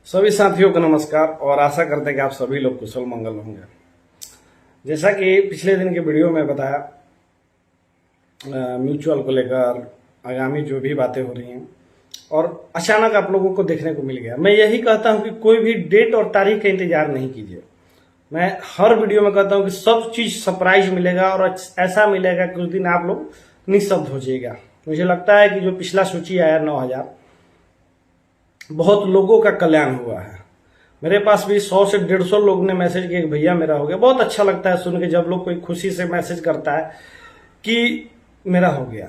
सभी साथियों को नमस्कार और आशा करते हैं कि आप सभी लोग कुशल मंगल होंगे। जैसा कि पिछले दिन के वीडियो में बताया, म्यूचुअल को लेकर आगामी जो भी बातें हो रही हैं और अचानक आप लोगों को देखने को मिल गया। मैं यही कहता हूं कि कोई भी डेट और तारीख का इंतजार नहीं कीजिए। मैं हर वीडियो में कहता हूं कि सब चीज सरप्राइज मिलेगा और ऐसा मिलेगा कि उस दिन आप लोग निःशब्द हो जाएगा। मुझे लगता है कि जो पिछला सूची आया 9,000, बहुत लोगों का कल्याण हुआ है। मेरे पास भी 100 से 150 लोग ने मैसेज किया कि भैया मेरा हो गया। बहुत अच्छा लगता है सुन के जब लोग कोई खुशी से मैसेज करता है कि मेरा हो गया।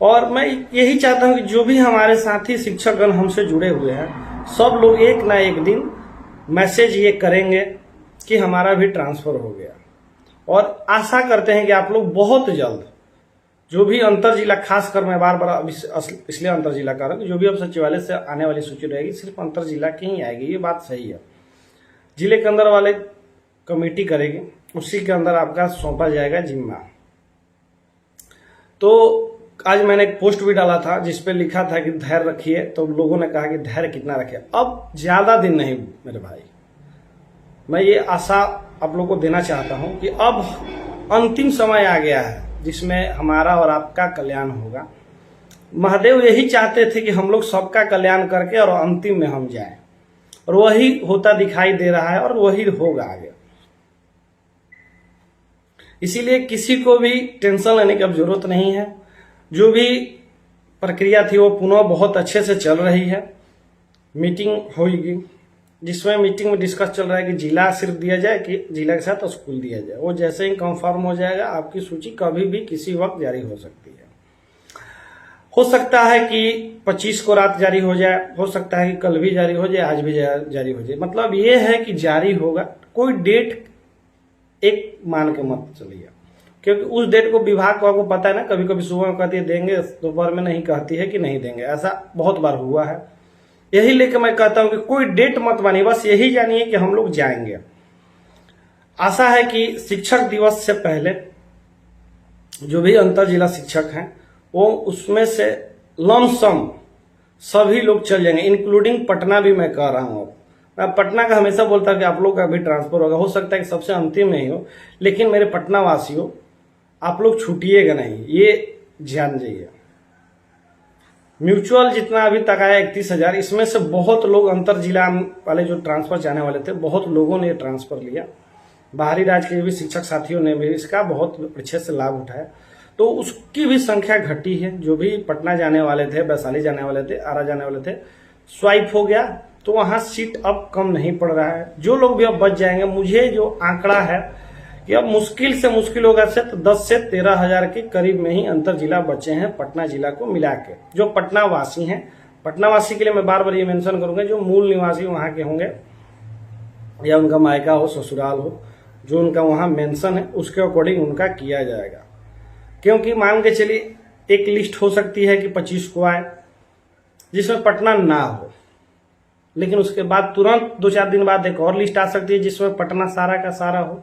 और मैं यही चाहता हूं कि जो भी हमारे साथी शिक्षकगण हमसे जुड़े हुए हैं, सब लोग एक ना एक दिन मैसेज ये करेंगे कि हमारा भी ट्रांसफर हो गया। और आशा करते हैं कि आप लोग बहुत जल्द जो भी अंतर जिला, खासकर मैं बार बार इसलिए अंतर जिला कर रहा हूं कि जो भी अब सचिवालय से आने वाली सूची रहेगी सिर्फ अंतर जिला की ही आएगी। ये बात सही है। जिले के अंदर वाले कमेटी करेगी, उसी के अंदर आपका सौंपा जाएगा जिम्मा। तो आज मैंने एक पोस्ट भी डाला था जिसपे लिखा था कि धैर्य रखिए, तो लोगों ने कहा कि धैर्य कितना रखे। अब ज्यादा दिन नहीं मेरे भाई, मैं ये आशा आप लोगों को देना चाहता हूं कि अब अंतिम समय आ गया है जिसमें हमारा और आपका कल्याण होगा। महादेव यही चाहते थे कि हम लोग सबका कल्याण करके और अंतिम में हम जाएं, और वही होता दिखाई दे रहा है और वही होगा आगे। इसीलिए किसी को भी टेंशन लेने की अब जरूरत नहीं है। जो भी प्रक्रिया थी वो पुनः बहुत अच्छे से चल रही है। मीटिंग होगी जिसमें मीटिंग में डिस्कस चल रहा है कि जिला सिर्फ दिया जाए कि जिला के साथ स्कूल दिया जाए। वो जैसे ही कंफर्म हो जाएगा आपकी सूची कभी भी किसी वक्त जारी हो सकती है। हो सकता है कि 25 को रात जारी हो जाए, हो सकता है कि कल भी जारी हो जाए, आज भी जारी हो जाए। मतलब ये है कि जारी होगा। कोई डेट एक मान के मत चलिए, क्योंकि उस डेट को विभाग को आपको पता है ना, कभी कभी सुबह में कहती है देंगे, दोपहर में नहीं कहती है कि नहीं देंगे। ऐसा बहुत बार हुआ है। यही लेकर मैं कहता हूं कि कोई डेट मत मानिए, बस यही जानिए कि हम लोग जाएंगे। आशा है कि शिक्षक दिवस से पहले जो भी अंतर जिला शिक्षक हैं वो उसमें से लमसम सभी लोग चल जाएंगे, इंक्लूडिंग पटना भी। मैं कह रहा हूं, मैं पटना का हमेशा बोलता हूं कि आप लोग का भी ट्रांसफर होगा। हो सकता है कि सबसे अंतिम नहीं हो, लेकिन मेरे पटना वासियों आप लोग छूटिएगा नहीं, ये ध्यान जाइए। म्यूचुअल जितना अभी तक आया 31,000, इसमें से बहुत लोग अंतर जिला वाले जो ट्रांसफर चाहने वाले थे, बहुत लोगों ने ट्रांसफर लिया। बाहरी राज्य के भी शिक्षक साथियों ने भी इसका बहुत अच्छे से लाभ उठाया। तो उसकी भी संख्या घटी है। जो भी पटना जाने वाले थे, वैशाली जाने वाले थे, आरा जाने वाले थे, स्वाइप हो गया, तो वहां सीट अब कम नहीं पड़ रहा है। जो लोग भी अब बच जाएंगे, मुझे जो आंकड़ा है कि अब मुश्किल से मुश्किल होगा से 10 से 13,000 के करीब में ही अंतर जिला बचे हैं पटना जिला को मिला के। जो पटना वासी हैं, पटना वासी के लिए मैं बार बार ये मेंशन करूंगा, जो मूल निवासी वहां के होंगे या उनका मायका हो, ससुराल हो, जो उनका वहां मेंशन है उसके अकॉर्डिंग उनका किया जाएगा। क्योंकि मान के चलिए एक लिस्ट हो सकती है कि 25 को आए जिसमें पटना ना हो, लेकिन उसके बाद तुरंत 2-4 दिन बाद एक और लिस्ट आ सकती है जिसमें पटना सारा का सारा हो,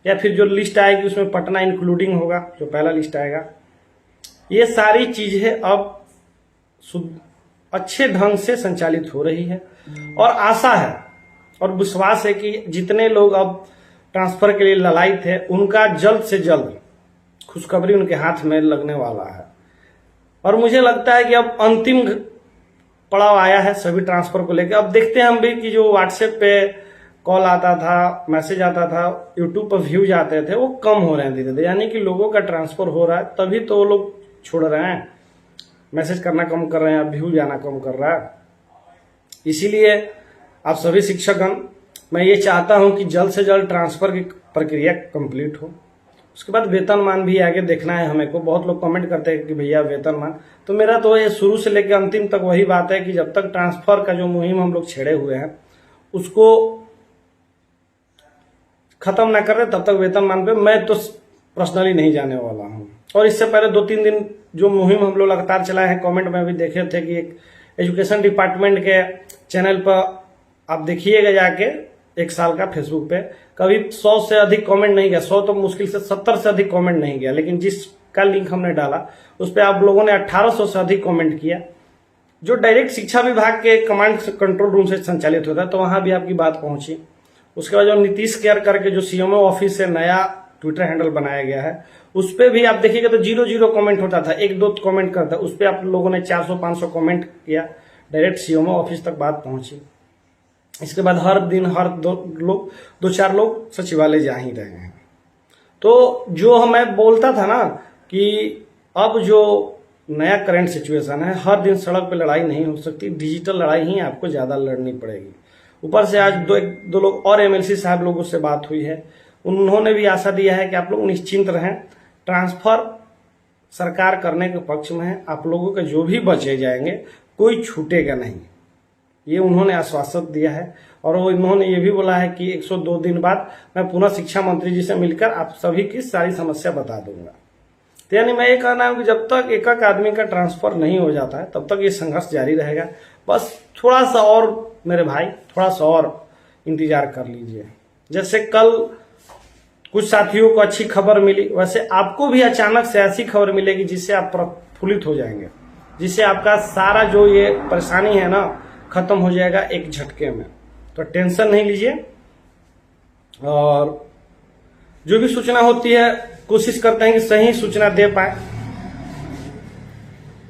या फिर जो लिस्ट आएगी उसमें पटना इंक्लूडिंग होगा, जो पहला लिस्ट आएगा। ये सारी चीजें अब अच्छे ढंग से संचालित हो रही है और आशा है और विश्वास है कि जितने लोग अब ट्रांसफर के लिए ललायित थे उनका जल्द से जल्द खुशखबरी उनके हाथ में लगने वाला है। और मुझे लगता है कि अब अंतिम पड़ाव आया है सभी ट्रांसफर को लेकर। अब देखते हैं हम भी कि जो व्हाट्सएप पे कॉल आता था, मैसेज आता था, यूट्यूब पर व्यूज आते थे, वो कम हो रहे हैं धीरे धीरे। यानी कि लोगों का ट्रांसफर हो रहा है, तभी तो वो लोग छोड़ रहे हैं, मैसेज करना कम कर रहे हैं, व्यूज आना कम कर रहा है। इसीलिए आप सभी शिक्षकगण, मैं ये चाहता हूं कि जल्द से जल्द ट्रांसफर की प्रक्रिया कंप्लीट हो। उसके बाद वेतनमान भी आगे देखना है हमें को। बहुत लोग कमेंट करते हैं कि भैया वेतनमान, तो मेरा तो ये शुरू से लेकर अंतिम तक वही बात है कि जब तक ट्रांसफर का जो मुहिम हम लोग छेड़े हुए हैं उसको खत्म ना कर रहे तब तक वेतनमान पे मैं तो पर्सनली नहीं जाने वाला हूं। और इससे पहले 2-3 दिन जो मुहिम हम लोग लगातार चलाए हैं, कमेंट में भी देखे थे कि एक एजुकेशन डिपार्टमेंट के चैनल पर आप देखिएगा जाके, 1 साल का फेसबुक पे कभी 100 से अधिक कमेंट नहीं गया। 100 तो मुश्किल से 70 से अधिक कमेंट नहीं गया, लेकिन जिसका लिंक हमने डाला उस पर आप लोगों ने 1800 से अधिक कमेंट किया, जो डायरेक्ट शिक्षा विभाग के कमांड कंट्रोल रूम से संचालित होता है, तो वहां भी आपकी बात पहुंची। उसके बाद जो नीतीश केयर करके जो सीएमओ ऑफिस से नया ट्विटर हैंडल बनाया गया है, उस पर भी आप देखिएगा तो 0 कमेंट होता था, 1-2 कमेंट करता, उस पर आप लोगों ने 400-500 कमेंट किया, डायरेक्ट सीएमओ ऑफिस तक बात पहुंची। इसके बाद हर दिन हर 2-4 लोग सचिवालय जा ही रहे हैं। तो जो मैं बोलता था ना कि अब जो नया करंट सिचुएशन है, हर दिन सड़क पे लड़ाई नहीं हो सकती, डिजिटल लड़ाई ही आपको ज्यादा लड़नी पड़ेगी। ऊपर से आज दो लोग और एमएलसी साहब लोगों से बात हुई है, उन्होंने भी आशा दिया है कि आप लोग निश्चिंत रहें, ट्रांसफर सरकार करने के पक्ष में है, आप लोगों के जो भी बचे जाएंगे कोई छूटेगा नहीं, ये उन्होंने आश्वासन दिया है। और वो उन्होंने ये भी बोला है कि 102 दिन बाद मैं पुनः शिक्षा मंत्री जी से मिलकर आप सभी की सारी समस्या बता दूंगा। तो यानी मैं ये कहना हूं कि जब तक एक आदमी का ट्रांसफर नहीं हो जाता है तब तक ये संघर्ष जारी रहेगा। बस थोड़ा सा और मेरे भाई, थोड़ा सा और इंतजार कर लीजिए। जैसे कल कुछ साथियों को अच्छी खबर मिली, वैसे आपको भी अचानक से ऐसी खबर मिलेगी जिससे आप प्रफुल्लित हो जाएंगे, जिससे आपका सारा जो ये परेशानी है ना खत्म हो जाएगा एक झटके में। तो टेंशन नहीं लीजिए, और जो भी सूचना होती है कोशिश करते हैं कि सही सूचना दे पाए।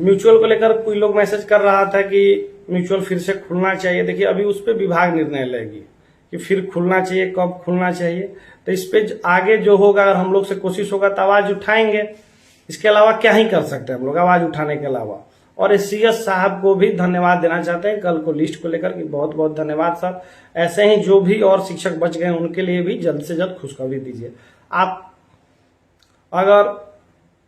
म्यूचुअल को लेकर कोई लोग मैसेज कर रहा था कि म्यूचुअल फिर से खुलना चाहिए। देखिए अभी उस पर विभाग निर्णय लेगी कि फिर खुलना चाहिए, कब खुलना चाहिए। तो इस पे आगे जो होगा, अगर हम लोग से कोशिश होगा तो आवाज उठाएंगे। इसके अलावा क्या ही कर सकते हैं हम लोग आवाज उठाने के अलावा। और एससीएस साहब को भी धन्यवाद देना चाहते हैं कल को लिस्ट को लेकर कि बहुत बहुत धन्यवाद सर। ऐसे ही जो भी और शिक्षक बच गए उनके लिए भी जल्द से जल्द खुशखबरी दीजिए। आप अगर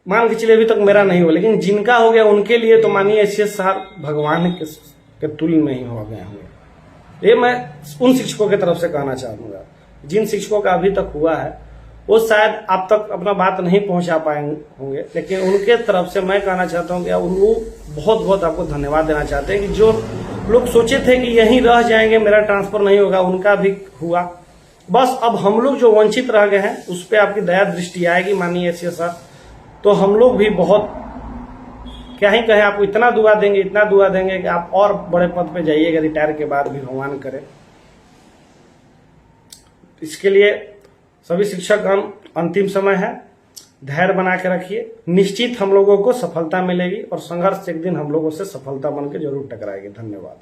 मान के चलिए अभी तक मेरा नहीं हो, लेकिन जिनका हो गया उनके लिए तो मानिए एससीएस साहब भगवान के तुल्य नहीं हो गए होंगे। ये मैं उन शिक्षकों की तरफ से कहना चाहूंगा। जिन शिक्षकों का अभी तक हुआ है वो शायद आप तक अपना बात नहीं पहुंचा पाए होंगे, लेकिन उनके तरफ से मैं कहना चाहता हूं कि वो बहुत बहुत आपको धन्यवाद देना चाहते हैं कि जो लोग सोचे थे कि यहीं रह जाएंगे, मेरा ट्रांसफर नहीं होगा, उनका भी हुआ। बस अब हम लोग जो वंचित रह गए हैं उस पर आपकी दया दृष्टि आएगी माननीय एससीएस सर। तो हम लोग भी बहुत क्या ही कहें, आपको इतना दुआ देंगे, इतना दुआ देंगे कि आप और बड़े पद पे जाइएगा रिटायर के बाद भी, भगवान करे। इसके लिए सभी शिक्षकगण अंतिम समय है, धैर्य बना के रखिए, निश्चित हम लोगों को सफलता मिलेगी और संघर्ष एक दिन हम लोगों से सफलता बन के जरूर टकराएगी। धन्यवाद।